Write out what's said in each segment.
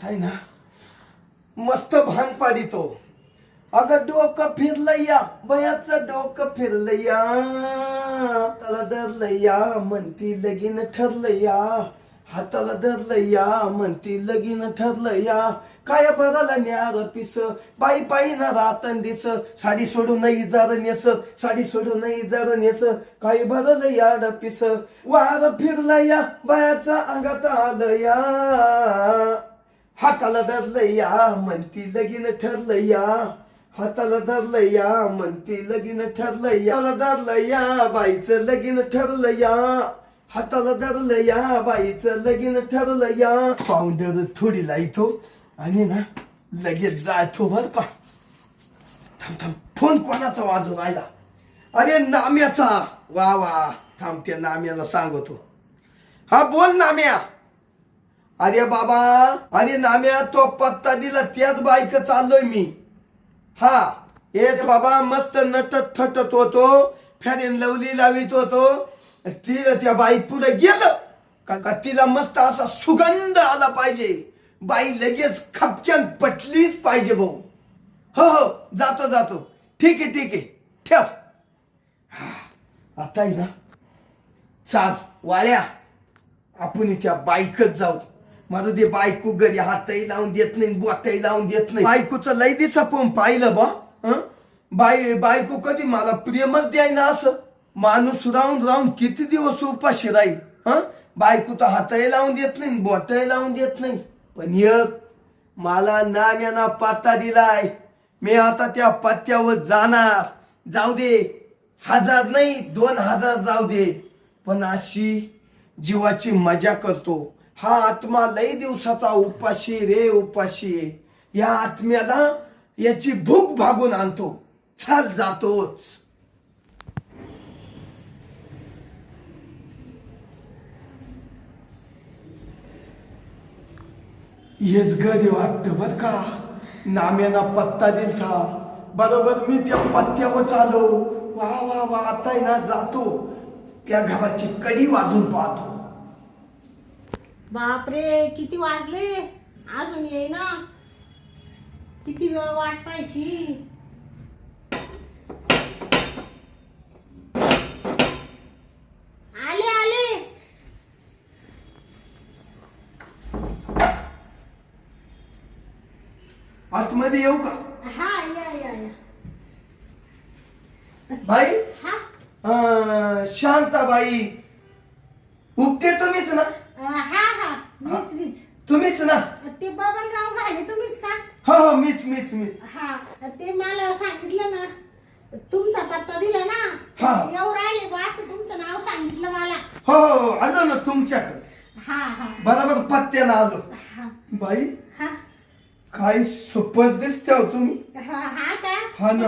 आता आहे ना मस्त भांग पाडितो. अगं डोकं फिरलं या बयाचं डोकं फिरलं या हाताला धरलं या म्हणती लगीन ठरलं या हाताला धरलं या म्हणती लगीन ठरलं या काय बरला न्यार पिस बाई पायी ना रातन दिस साडी सोडून नाही जर नेस साडी सोडून नाही जर नेस काय बरलं याड पिस वार फिरला या बायाचा अंगात आलं या हाताला धरलं या म्हणती लगीन ठरलं या हाताला धरलं या म्हणती लगीन ठरलं या धरलं या बाईचं लगीन ठरलं या हाताला धरलं या बाईचं लगीन ठरलं या फाउंडर थोडी लाईतो आणि ना लगेच जायतो बर का. थांब थांब फोन कोणाचा वाजू राहिला. अरे नाम्याचा. वा वा थांब त्या नाम्याला सांगतो. हा बोल नाम्या. अरे बाबा अरे नाम्या तो पत्ता दिला त्याच बाईक चाललोय मी. हा एक बाबा मस्त नटत थटत होतो फॅन लवली लावित होतो तिला त्या बाई पुढे गेलं का तिला मस्त असा सुगंध आला पाहिजे. बाई लगेच खपक्यान पटलीच पाहिजे भाऊ. हो हो जातो जातो ठीक आहे ठेव. आता आहे ना चाल वाळ्या आपण त्या बाईकच जाऊ. मला ते बायको घरी हातही लावून देत नाही बोटही लावून देत नाही. बायकोचं लय दिसा पण पाहिलं बा. बायको कधी मला प्रेमच द्यायना असं. माणूस राहून राहून किती दिवस उपाशी राहील. बायको तर हातही लावून देत नाही बोटही लावून देत नाही. पण एक मला नाम्याना पत्ता दिलाय. मी आता त्या पत्त्यावर जाणार. जाऊ दे 1000 नाही 2000 जाऊ दे पण अशी जीवाची मजा करतो. हा आत्मा लई दिवसाचा उपाशी रे उपाशी आहे. या आत्म्याला याची भूक भागून आणतो. चाल जातोच. हेच गडी वाटतं बर का. नाम्याना पत्ता दिलता बरोबर मी त्या पत्त्यावर आलो. वा वा वा आता आहे ना जातो त्या घराची कडी वाजून पाहतो. बापरे किती वाजले अजून ये ना. किती वेळ वाट पाहायची. आले आले. आतमध्ये येऊ का. हा या या या. बाई हा शांताबाई उपते तुम्हीच ना. हा हा मीच तुम्हीच ना. ते बबनराव घाले तुम्हीच का. हो हो मीच हा ते मला सांगितलं ना तुमचा पत्ता दिला ना. हा. येऊ राहिले बा असं तुमचं नाव सांगितलं मला. हो हो आलो ना तुमच्याकडे. हा हा बरोबर पत्त्यानं आलो. हा बाई हा काय सुपर दिसते हो तुम्ही. हा का. हा ना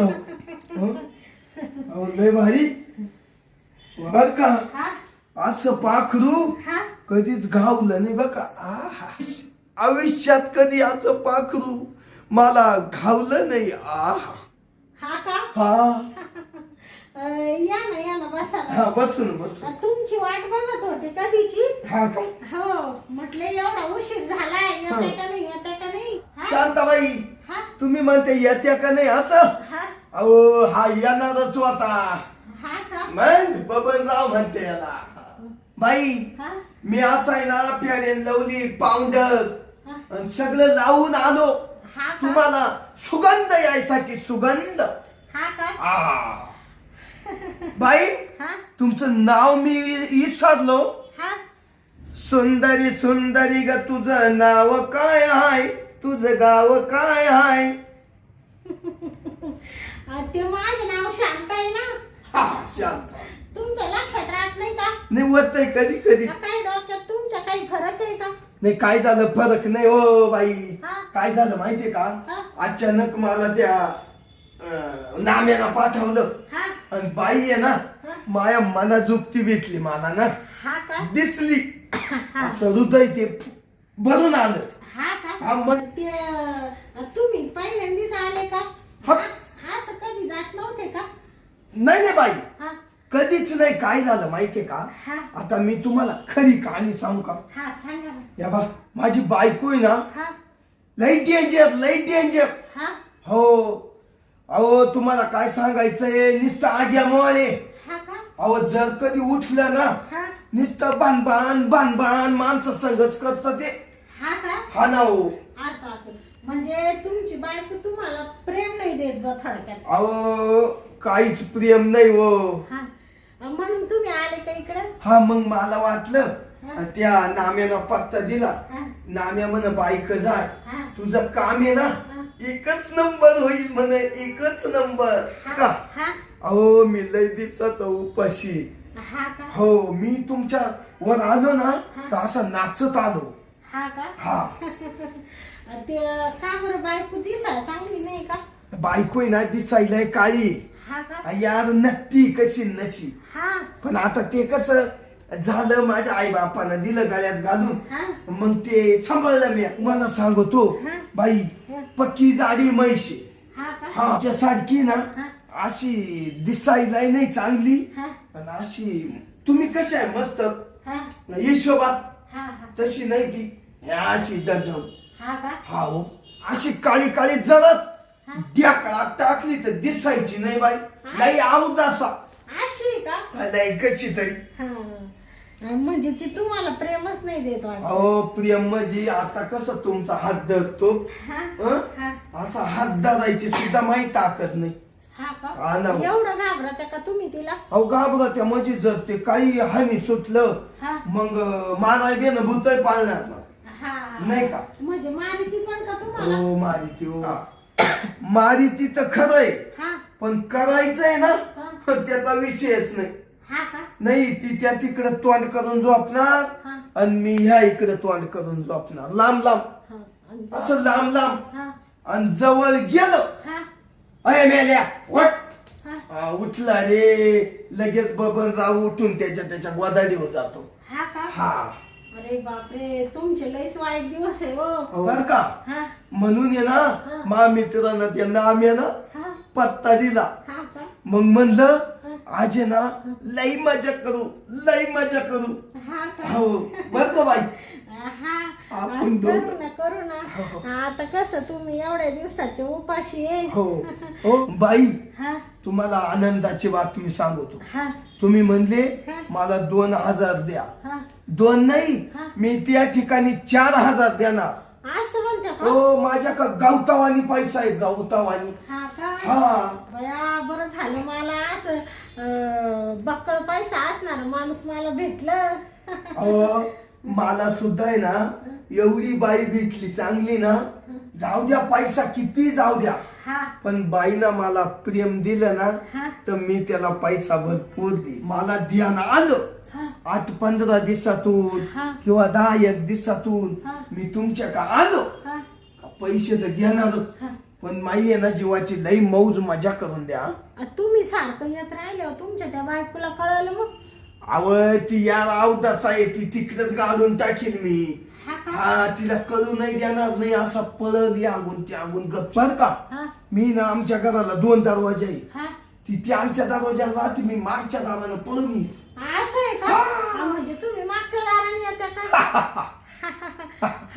अहो, लय भारी बर का. हा असं पाखरू हा कधीच घावलं नाही बघा. आयुष्यात कधी असं पाखरू मला घावलं नाही. हा का. हा या ना बसा ना. हा बसून तुमची वाट बघत होते कधीची. हा का. हो म्हटलं एवढा उशीर झालाय येते का नाही. हा? शांताबाई हा तुम्ही म्हणते येत्या का नाही असं. हा अहो हा येणारच होता. हा का. मग बबनराव म्हणते याला. बाई हा मी असं आहे ना प्यारेन लवली पावडर हा. आणि सगळं लावून आलो हा का. तुम्हाला सुगंध यायसाठी सुगंध. हा का. बाई हा तुमचं नाव मी विसरलो. हा सुंदरी सुंदरी ग तुझं नाव काय आहे तुझं गाव काय आहे. ते माझं नाव शांत आहे ना. हा शांत तुमच्या लक्षात राहत नाही का. नाही होत आहे कधी कधी. काही डोक्यात तुमच्या काही फरक आहे का. नाही काय झालं फरक नाही ओ बाई. हा. काय झालं माहितीये का हा. अचानक मला त्या नाम्याला पाठवलं हा आणि बाई आहे ना हा. माया मनाजुक्ती भेटली मला ना. हा का. दिसली असं हृदय ते भरून आलं. हा का. हा, मग ते तुम्ही पहिल्यांदाच आले का. हा. असं कधी जात नव्हते का. नाही बाई हा कधीच नाही. काय झालं माहितीये का हा आता मी तुम्हाला खरी कहाणी सांगू का. हा सांगा ना. या बा माझी बायको आहे ना हा लई डेंजर. हा हो अहो तुम्हाला काय सांगायचंय, नुसतं आग्या मोळे. हा का अहो जर कधी उठलं ना, हा नुसतं बाण माणसं संगच करत ते. हा का हा ना हो. असं म्हणजे तुमची बायको तुम्हाला प्रेम नाही देत बा थोडक्यात. अहो काहीच प्रेम नाही हो. हा म्हणून तुम्ही आले का इकडं. हा मग मला वाटलं त्या नाम्यानं पत्ता दिला. हा नाम्या म्हण बाईक जाय, हा तुझं काम आहे ना एकच नंबर होईल म्हणे, एकच नंबर का. हा अहो मी लय दिवसाचा उपाशी. हा का हो मी तुमच्या वर आलो ना तर असं नाचत आलो. हा का हा ते का बरं बायको दिसाय चांगली नाही का. बायको ना दिसायला काळी. हा का यार नक्की कशी नशी. हा पण आता ते कसं झालं, माझ्या आई बापानं दिलं गळ्यात घालून, हा मग ते सांभाळलं मी. मला सांगतो बाई पक्की जाडी म्हैशी. हा का हा सारखी ना हा अशी दिसायला नाही चांगली, हा पण अशी तुम्ही कशी आहे मस्त हा हिशोबात, हा हा तशी नाही ती. अशी डगम. हा का हा हो अशी काळी काळी जळत त्या काळात टाकली तर दिसायची नाही बाई. लई अवदासा अशी का लई कशी तरी. हा म्हणजे ती तुम्हाला प्रेमच नाही देत वाटत. अहो प्रियम म्हणजे आता कसं तुमचा हात धरतो, हा हं? हा असा हात धरायची सुद्धा माही ताकद नाही. हा का हा ना. एवढं घाबरत का तुम्ही तिला. अहो घाबरा त्या म्हणजे जर ते काही हानी सुटलं हा मग माराय बेन भूतही पाळणार ना. हा नाही का. म्हणजे मारिती पण का तुम्हाला. हो मारिती हो. मारिती तर खरंय, हा पण करायचंय ना हा त्याचा विषयच नाही. हा का नाही ती त्या तिकडे तोंड करून झोपणार हा आणि मी ह्या इकडे तोंड करून झोपणार, लांब लांब हा आणि असं लांब लांब. हा आणि जवळ गेलो हा अय मेल्या उठ. हा उठला रे लगेच बबन राव उठून त्याच्या गोदाडीवर जातो. हा का हा अरे बापरे तुमचे लईच वाईट दिवस आहे हो. बर का. हा म्हणून ये ना मा मित्रांना त्यांना आम्ही ना हा पत्ता दिला. हा का मग म्हणलं आज आहे ना लई मजा करू, लई मजा करू. हा का हो बर का बाई. हा आपण करू ना आता कसं तुम्ही एवढ्या दिवसाचे उपाशी आहे. हो हो बाई हा तुम्हाला आनंदाची बातमी सांगतो. हा तुम्ही म्हणले मला 2000 द्या. हा 2 नाही मी त्या ठिकाणी 4000 देणार. असं म्हणते का. हो माझ्याकडे गवतावानी पैसा आहे, गवतावानी. हा का हा बया बरं झालं मला असं बक्कळ पैसा असणार माणूस मला भेटलं. अहो मला सुद्धा आहे ना एवढी बाई भेटली चांगली ना, जाऊ द्या पैसा किती जाऊ द्या, हा पण बाईनं मला प्रेम दिलं ना हा तर मी त्याला पैसा भरपूर दे. मला ध्यान आलं हा 8-15 दिवसातून हा. किंवा 10-1 दिवसातून हा. मी तुमच्या का आलो हा पैसे तर घेणारच, हा. पण माई आहे ना जीवाची लई मौज मजा करून द्या. तुम्ही सारखं येत राहिले तुमच्या त्या बायकोला कळलं मग. अव ती यार अवदासा आहे, ती तिकडेच घालून टाकील मी. हा का हा तिला कळू नाही देणार नाही, असा पळल यागून त्यागून गप्पर का. हा मी ना आमच्या घराला 2 दरवाजे आहे, हा ती आमच्या दरवाजाला राहते, मी मागच्या दारानं पळून येईन. असं आहे का म्हणजे तुम्ही मागच्या दाराने येत्या का.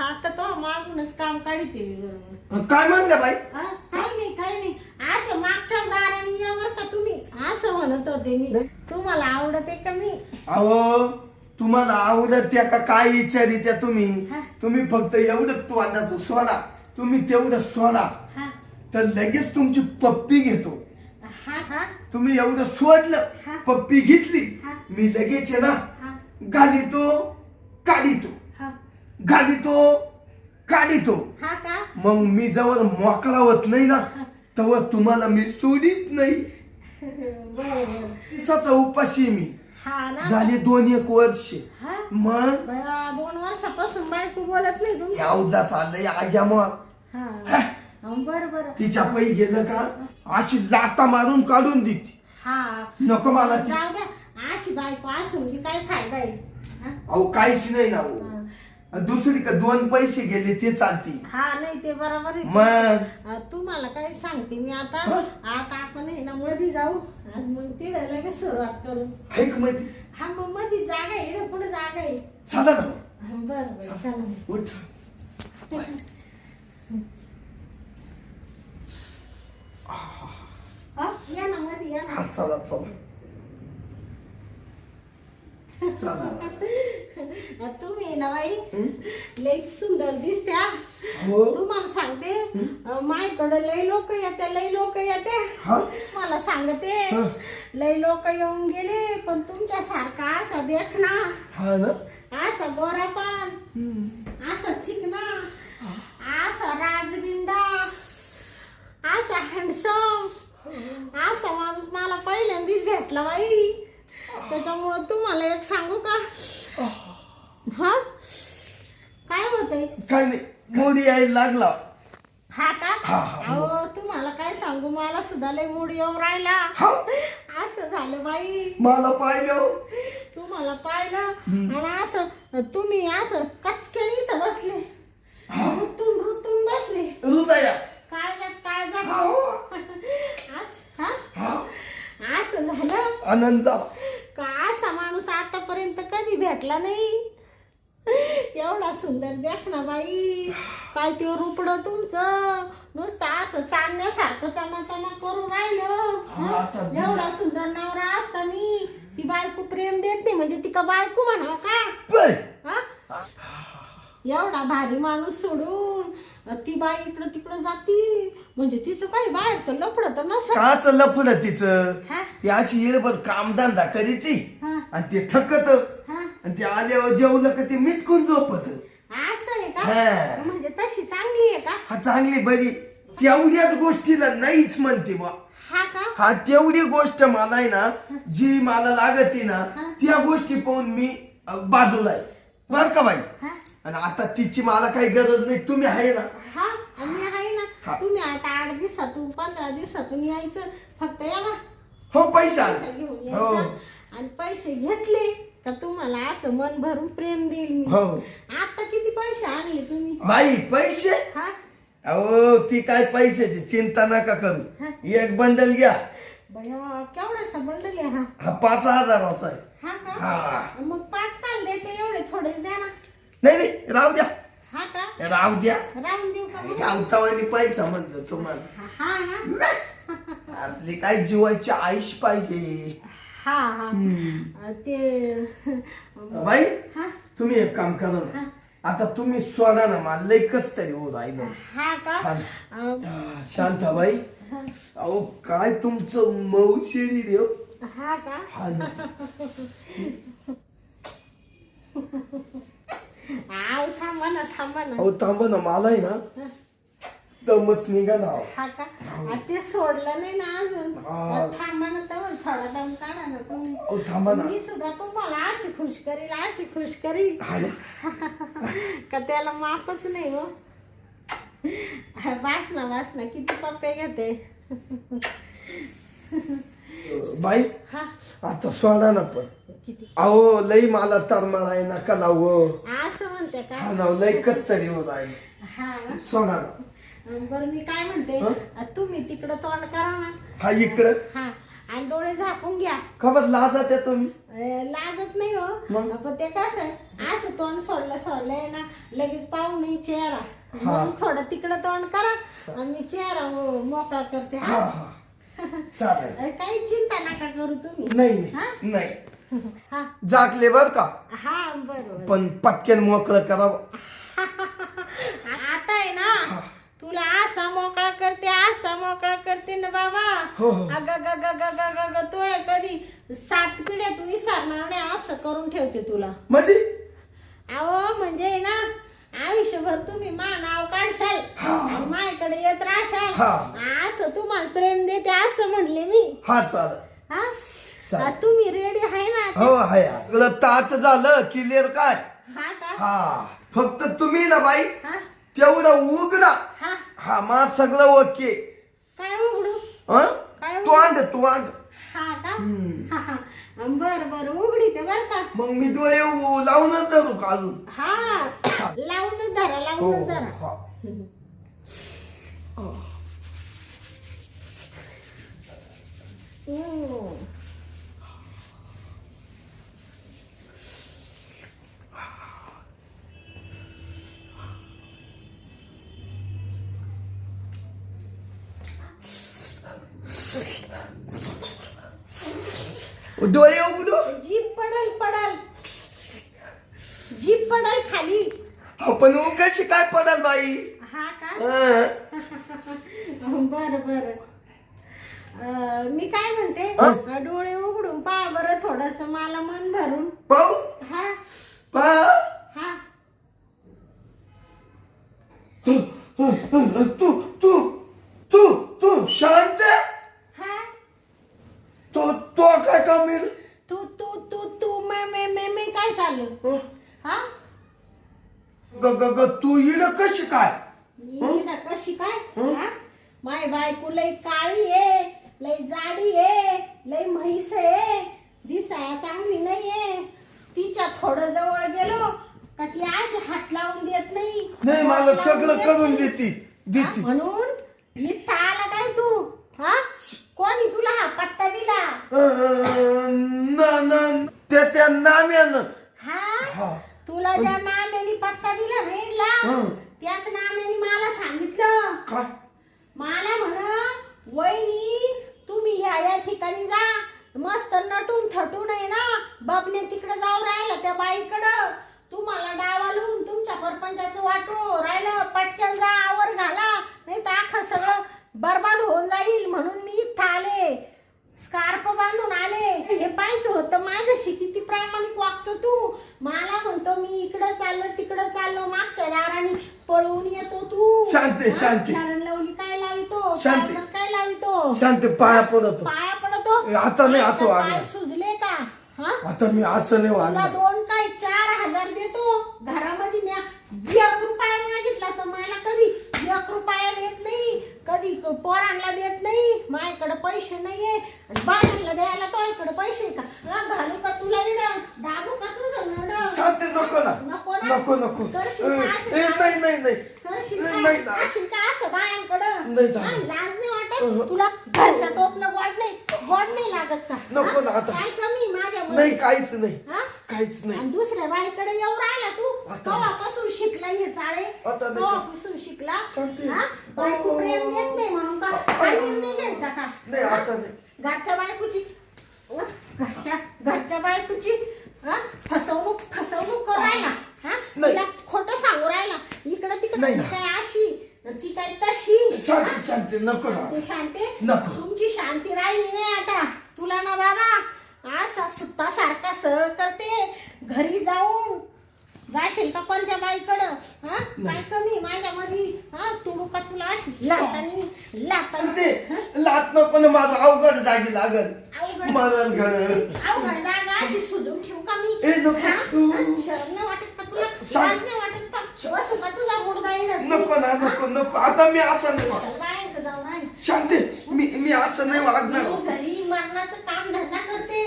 आता तो मागूनच काम काढते मी बरोबर. काय म्हणलं बाई. काही नाही असं मागच्या दाराने या बरं का तुम्ही असं म्हणत होते मी. तुम्हाला आवडते का मी. अहो तुम्हाला आवडत त्या का काय विचारित्या तुम्ही. हा. तुम्ही फक्त एवढं तोंडाचं सोडा, तुम्ही तेवढं सोडा हा तर लगेच तुमची पप्पी घेतो. हा हा तुम्ही एवढं सोडलं हा. पप्पी घेतली हा. मी लगेच आहे ना हा घालितो काढितो, हा घालितो काढितो. हा का मग मी जवळ मोकळा होत नाही ना तेव्हा तुम्हाला मी सोडित नाही. बरोबर दिवसाचा उपाशी मी हा ना. झाले 2-1 वर्ष. हा मग बया 2 वर्षापासून बायको बोलत नाही तुमची. अवदास आलंय आग्या मग हा बरं तिच्या पै गेलं का अशी लाता मारून काढून देते. हा नको मला ती. जाऊ द्या अशी बायको असून की काय फायदा आहे. हा? अहो काहीच नाही ना हो. हा. दुसरी का 2 पैसे गेले ते चालते. हा नाही ते बरोबर आहे. मग तुम्हाला काय सांगते मी आता हा? आता आपण आहे ना मध्ये जाऊ आणि मग तिला लगेच सुरुवात करू. ऐक मध्ये हा मग मध्ये जागा आहे इकडे पुढे जागा आहे. चला ना बरं चला उठ. हा चला चला चला. तुम्ही ना बाई लई सुंदर दिसत्या. हो. तुम्हाला सांगते माझ्याकडे लई लोक येते, लई लोक येते. हा मला सांगते लई लोक येऊन गेले, पण तुमच्या सारखा असा देख ना, हा ना. असा गोरा पण, असा चिकना, असा राजबिंडा, असा हँडसम, असा माणूस मला पहिल्यांदाच भेटला बाई. त्याच्यामुळं तुम्हाला एक सांगू का? हा काय होतंय? काय नाही, मोडी यायला लागला. हा का? हा, हा. अहो तुम्हाला काय सांगू, मला सुद्धा लय मूड येऊन राहिला. हा असं झालं बाई, मला पाहिलं. तुम्हाला पाहिलं आणि असं तुम्ही असं कचक्याने इथं बसले, रुतून रुतून बसले, हृदया. काळजात काळजात. हा. हा? हा. असं झालं आनंद झाला. का असा माणूस आतापर्यंत कधी भेटला नाही. एवढा सुंदर देख ना बाई, काय ते रुपड तुमचं नुसतं असं चांदण्यासारखं चमाचमा करून राहिलं. हा, आता एवढा सुंदर नवरा असताना ती बायको प्रेम देत नाही म्हणजे ती का बायको म्हणावं का? पै. हा? एवढा भारी माणूस सोडून ती बाई इकडं तिकडं जाती म्हणजे तिचं काही बाहेर तर लपडं तर नसतं. काच लफलं तिचं. हा? ती अशी येळभर कामधंदा करीती हा? आणि ते थकत हा? आणि ते आल्यावर जेवलं का ते मिटकून झोपत. असं आहे हा. का? म्हणजे तशी चांगली आहे का? हा चांगली बरी. तेवढ्याच गोष्टीला नाहीच म्हणते बा. हा का? हा तेवढी गोष्ट मला आहे ना, जी मला लागती ना त्या गोष्टी पाहून मी बाजूला आहे बर का बाई. हा? आणि आता तिची मला काही गरज नाही, तुम्ही आहे ना. हा मी आहे ना. हा. तुम्ही आता 8 दिवसातून 15 दिवसातून यायचं, फक्त या बा. हो पैसा पैसे घेऊन हो यायचा आणि पैसे घेतले का तुम्हाला असं मन भरून प्रेम देईल मी. हो. आता किती पैसे आणले तुम्ही? बाई पैसे. हा? अहो ती काय पैशाची चिंता नका करू. एक बंडल घ्या. बया केवढासा बंडल आहे हा? हा 5,000 आहे. हा हा. का? मग 5 काल देते, एवढे थोडेच द्या ना. नाही नाही राहू द्या, हा का? राहू द्या. राहून देऊ का मग? गावतावानी पैसा म्हणलं तुम्हाला. हा हा आपली काय जीवाची आयुष पाहिजे. हा हा ते बाई हा तुम्ही एक काम करा ना, आता तुम्ही सोडा ना, मला लय कस तरी हो राहिलं. हा का? शांताबाई अहो काय तुमचं मऊ शरीर आहे हो. हा का? हा ना. थांबा ना थांबा ना. अहो थांबा ना, मला आहे ना दमच निघा ना. हा का? ते सोडलं नाही ना अजून. हा. थांबा ना तर थोडा दम काढा ना तुम्ही. अहो थांबा ना. मी सुद्धा तुम्हाला अशी खुश करील, अशी खुश करील हा ना. का त्याला माफच नाही हो. वास ना किती पप्पे घेते. बाई हा आता सोडा ना पण. किती अहो लई मला तरमाळ आहे नका लावू. असं म्हणते का? हा ना लई कस तरी होत आहे. हा सोडा ना. बरं मी काय म्हणते, तुम्ही तिकडं तोंड करा ना. हा इकडं. हा आणि डोळे झाकून घ्या. खबर लाजात आहे तुम्ही. लाजत नाही हो, मग? पण ते कसं असं तोंड सोडलंय ना लगेच पाहू नाही चेहरा. म्हणून थोडं तिकडं तोंड करा आणि मी चेहरा मोकळा करते. हा हा हा चालेल. काही चिंता नका करू तुम्ही. नाही हा? नाही हा जागले बर का, हा बरोबर. पण पटकन मोकळं करावं. आता आहे ना तुला असा मोकळा करते, असा मोकळा करते ना बाबा. हो, हो. अग तो आहे कधी 7 पिढ्या तू विसरणार नाही असं करून ठेवते तुला. म्हणजे अहो म्हणजे ना आयुष्यभर तुम्ही मा नाव काढशाल आणि माझ्याकडे येत राहशाल. असं तुम्हाला प्रेम देते असं म्हणले मी. हा चालेल. हा चालेल. तुम्ही रेडी आहे ना? हो आहे. तुला ताट झालं क्लिअर काय. हा का? हा फक्त तुम्ही ना बाई हा तेवढं उघडा. हा हा मा सगळं ओके. काय उघडू? काय तू आण तू आण. हा का? हा बर उघडी ते बर का. मग मी डोळे लावूनच धरू का अजून. हा लावून धरा हो लावून धरा. हा. डोळे उघडू. जीभ पडल जीभ पडल खाली. पण कशी काय पडाल बाई. हा का? हं. बर मी काय म्हणते, डोळे उघडून पहा बरं थोडस मला मन भरून. पाहू हा पा हा. तू तू तू तू शांत. हा तो तो काय कमी. तू तू तू तू मे काय चालू. हा ग ग ग तू इड कशी काय. मी ना कशी काय. हा माय बायको लई काळी आहे, लई जाडी आहे, लई म्हैस आहे, दिसाया चांगली नाहीये. तिच्या थोडं जवळ गेलो का ती अशी हात लावून देत नाही. नाही मला सगळं करून देती हा, म्हणून इथं आला काय तू. हा कोणी तुला हा पत्ता दिला. त्या नाम्यानं. हा तुला ज्या नाम्याने पत्ता दिला ना त्याच नाम्याने मला सांगितलं. काय मला म्हण वहिनी तुम्ही ह्या ठिकाणी जा, मस्त नटून थटून आहे ना बाबने तिकडे जाऊ राहिला त्या बाईकडं. तुम्हाला डावा लुवून तुमच्या परपंचाचं वाटो राहिलं. पटकन जा, आवर घाला, नाही तर अख्खं सगळं बरबाद होऊन जाईल. म्हणून मी इथं आले, स्कार्फ बांधून आले. हे पाहायचं होतं माझ्याशी किती प्रामाणिक वागतो तू. मला म्हणतो मी इकडं चाललो तिकडं चाललो, मागच्या दाराने पळून येतो तू. शांती शांती कारण लवली काय लावितो, शांती. काय लावितो. शांती पाया पडतो. पाया पडतो. आता नाही असं पाय वागणार. सुजले का. हा आता मी असं नाही तुला वागणार. 2 काय 4,000 देतो. घरामध्ये मी 1 रुपया मागितला तर मला कधी 1 रुपया देत नाही, कधी पोरांना देत नाही. माझ्याकडे पैसे नाहीये. बायांना द्यायला तुझ्याकडे पैसे का. घालू का तुला इड, दाबू का तुझं नड. शांती नको ना. नको ना. नको नको. करशील का असं नाही काय? नाही नाही करशील नाही का ना. असशील का असं बायांकडं. नाही झालं. हा, लाज नाही वाटत तुला. घरचं टोपलं गोड नाही लागत का. नको ना हा? आता. काय कमी माझ्या नाही काहीच नाही हा? काहीच नाही. आणि दुसऱ्या बाईकडे येऊ राहिला तू. आता केव्हापासून शिकला हे चाळे. आता नाही. केव्हापासून शिकला. शांती. हा? बायको प्रेम देत नाही म्हणून का हा निर्णय घ्यायचा का. नाही हा? आता नाही. घरच्या बायकोची घरच्या बायकोची फसवणूक करू राहिला. हा नाही. तिला खोटं सांगू राहिला. इकडं तिकडं नाही ती ना. काय अशी ती काय तशी. शांती शांती नको ना. ते शांती नको. तुमची शांती राहिली नाही आता. तुला ना बाबा असा सुत्ता सारखा सरळ करते. घरी जाऊन जाशील का कोणत्या बाईकडं. हा काय कमी माझ्यामध्ये. हा तुडू का तुला अशी लातानी ते लात नको ना. माझं अवघड जागी लागल. अवघड मरण घर. अवघड जागा अशी सुजून ठेवू का मी. ए, नको. हा? शरम नाही वाटत का तुला. शांत. लाज नाही वाटत का. बसू का तुझा मुडदा इडच. नको ना नको नको. आता मी असं नाही वागणार. बाहेर जाऊन राहील. शांती मी असं नाही वागणार. मी घरी मरणाचं काम धंदा करते.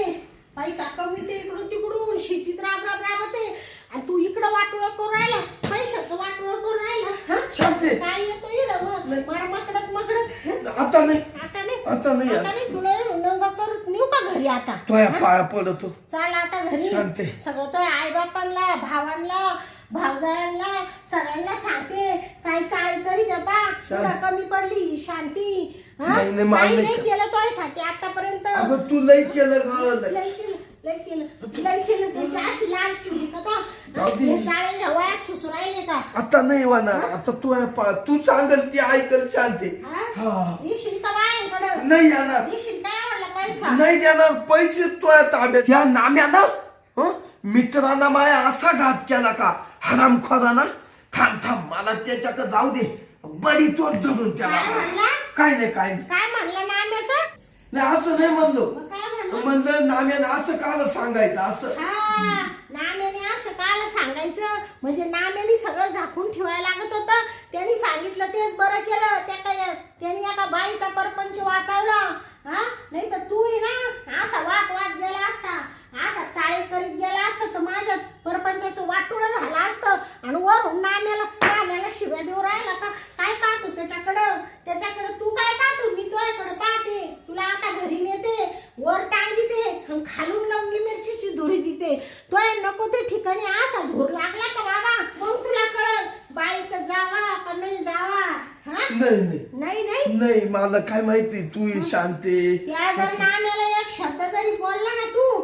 पैसा कमीते इकडून तिकडून शेतीत राबते. आणि तू इकडं वाटोळं करून राहिला. पैशाचं वाटोळं करून राहिला. हा? शांती काय येतो इड मग मार मकडत. आता नाही. आता नाही आता नाही. आता नाही. तुला नंगा करून नेऊ का घरी आता. तुझ्या पाया पडतो. चाल आता घरी. शांती. सगळं तो आई बापांना भावांना भावजायांना सगळ्यांना सांगते काय चाळी करी बा. तुला कमी पडली शांती. हा? नाही, नाही, मला काही नाही नाही केलं तो साठी आतापर्यंत. अगं तू लई केलं ग. लई केलं त्याची अशी लाज ठेवली का तो. जाऊ दे. हे चाळीच्या वयात सुसू राहिले का. आता नाही होणार. आता तू सांगल ती ऐकल शांती. हा? येशील का बायांकडं. नाही येणार. येशील काय आवडला पैसा. नाही देणार पैसे तुझ्या ताब्यात. त्या नाम्यानं मित्रांना माया असा घात केला का हरामखोराना. थांब मला त्याच्याकडे जाऊ दे. बडी तोड धरून त्याला. काय म्हणला. काय नाही काय नाही. काय म्हणलं नाम्याचं. नाही असं नाही म्हणलो. मग काय म्हणलं. म्हणलं नाम्यानं असं काल सांगायचं असं. हा नाम्याने असं काल सांगायचं म्हणजे नाम्याने सगळं झाकून ठेवायला लागत होतं. त्यांनी सांगितलं तेच बरं केलं. त्यांनी एका बाईचा परपंच वाचवला. हा नाही तर तू ना असा वाद गेला असता. असा चाळे करीत गेला असता तर माझ्या परपंचाचं वाटोळं झालं असतं. आणि वरून नाम्याला शिव्या देऊ राहिला का. काय पाहतो त्याच्याकडं तू काय पाहतो. मी तुझ्याकडे पाहते. तुला आता घरी नेते, वर टांगीते आणि खालून लवंगी मिरचीची धुरी देते. तो नको ते ठिकाणी असा धूर लागला का बाबा. मग तुला कळल बाईक जावा का नाही जावा. हा नाही मला काय माहिती. तू शांती. त्या जर नाम्याला एक शब्द जरी बोलला ना तू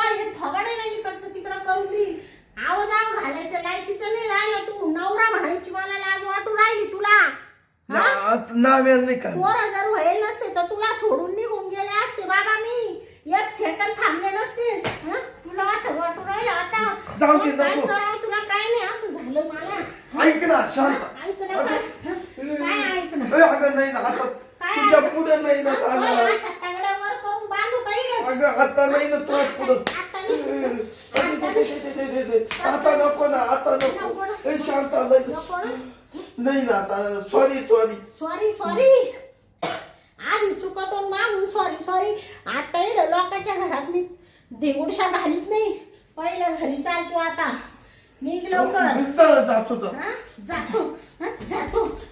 हे थोबाडे नाही इकडचं तिकडं करून दी. आवाज घालायच्या लायकीचं नाही राहिलं. तू नवरा म्हणायची मला लाज वाटू राहिली तुला. नाव्या नाही का पोरं जर व्हायला नसते तर तुला सोडून निघून गेले असते बाबा. मी 1 सेकंद थांबले नसते. हं? तुला असं वाटू राहिलं आता जाऊ दे, काय नको. करावं तुला काय नाही असं झालं मला. ऐक ना शांत. ऐक ना काय? हं? काय ऐक ना? अगं नाही ना आता तुझ्या पुढे नाही ना चालणार. अशा तगड्यावर करून बांधू का इकडे? अगं आता नाही ना तुझ्या पुढं. आता नाही. आता नको ना आता नको. ए शांत नको ना? नाही ना आता सॉरी सॉरी. सॉरी आधी चुकतो मागून सॉरी. आता इकडे लोकांच्या घरात मी देगुडशा घालीत नाही. पहिल्या घरी चाल तू आता. निघ लवकर. जातो तर हं? जातो.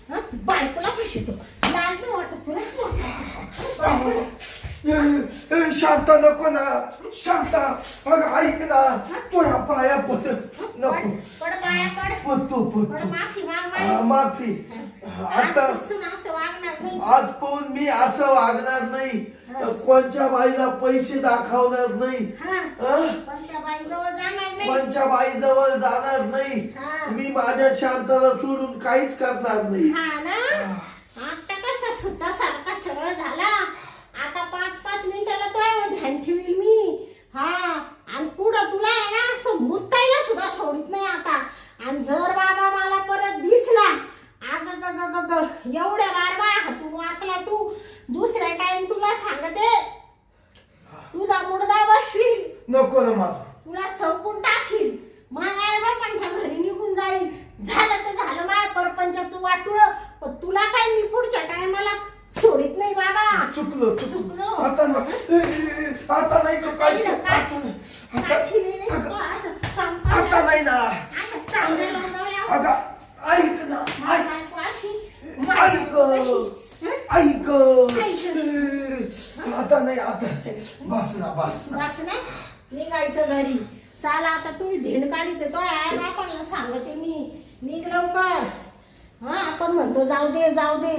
हं? बायकोला पैसे तू लाज नाही वाटत तुला? शांत नको ना शांत. अगं ऐक ना तुझ्या पाया पड नको. पड पाया पड. पडतो पड माफी माग माफी. आता आजपासून असं वागणार नाही. आज पाहून मी असं वागणार नाही. कोणच्या बाईला पैसे दाखवणार नाही. हं? पण त्या बाईजवळ जाणार नाही. कोणच्या बाई जवळ जाणार नाही. हा. मी माझ्या शांताला सोडून काहीच करणार नाही. हा ना? आता कसा सुद्धा सारखा सरळ झाला. आता 5-5 मिनिटाला तो ध्यान ठेवील मी. हा आणि पुढं तुला आहे ना असं मुत्ताईला सुद्धा सोडित नाही आता. आणि जर बाबा मला परत दिसला एवढ्या बार माझ्या हातून वाचला तू. दुसऱ्या टाइम तुला सांगते तुझा मुडदा बसवील. नको ना मला. तुला संपून टाकील. माझ्या आई बापांच्या घरी निघून जाईल. झालं तर झालं माझ्या परपंचाचं वाटुळ. पण तुला काय मी पुढच्या टायमाला सोडित नाही बाबा. चुकलो आता आता नाही तो काय आता नाही ना. अगं ऐक ना ऐक आता नाही बस ना. निघायचं घरी. चाल आता तू धिंड काढीते तो आई बापाला सांगते मी. निघ लवकर. हा आपण म्हणतो जाऊ दे